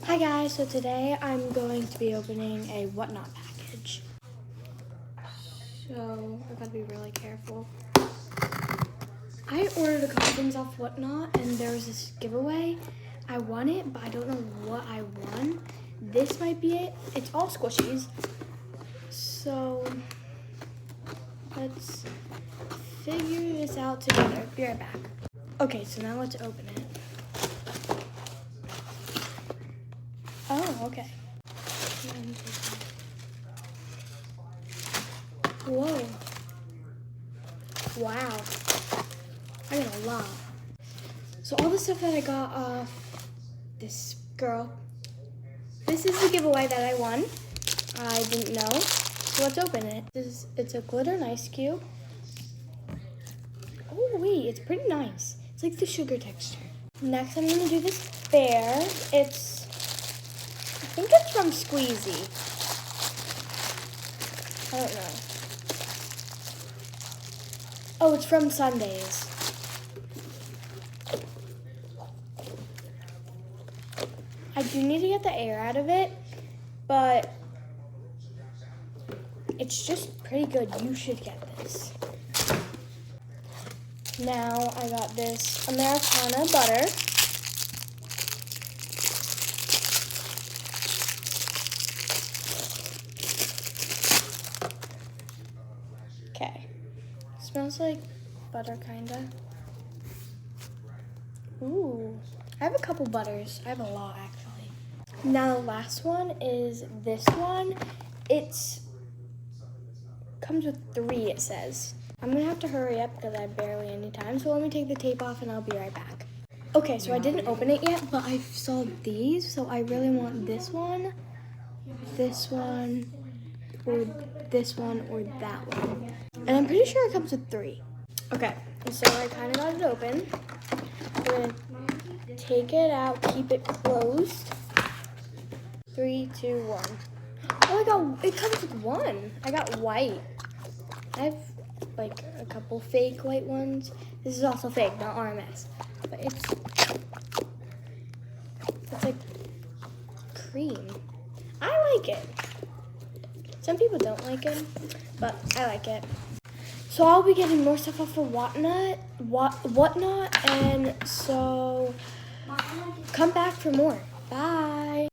Hi guys, so today I'm going to be opening a Whatnot package. So I gotta be really careful. I ordered a couple things off Whatnot and there was this giveaway. I won it, but I don't know what I won. This might be it. It's all squishies. So let's figure this out together. Be right back. Okay, so now let's open it. Oh, okay. Whoa. Wow. I got a lot. So all the stuff that I got off this girl, this is the giveaway that I won. I didn't know. So let's open it. It's a glitter nice cube. Oh wait, it's pretty nice. It's like the sugar texture. Next I'm gonna do this bear. I think it's from Squeezy. I don't know. Oh, it's from Sundays. I do need to get the air out of it, but it's just pretty good. You should get this. Now I got this Americana butter. Okay. Smells like butter, kinda. Ooh. I have a couple butters. I have a lot, actually. Now the last one is this one. Comes with 3, it says. I'm gonna have to hurry up because I have barely any time. So let me take the tape off and I'll be right back. Okay, so I didn't open it yet, but I saw these. So I really want this one, or this one, or that one. And I'm pretty sure it comes with 3. Okay, so I kind of got it open. I'm gonna take it out, keep it closed. 3, 2, 1. Oh, it comes with 1. I got white. I have like a couple fake white ones. This is also fake, not RMS. But it's like cream. I like it. Some people don't like it, but I like it. So I'll be getting more stuff off of Whatnot, and so come back for more. Bye.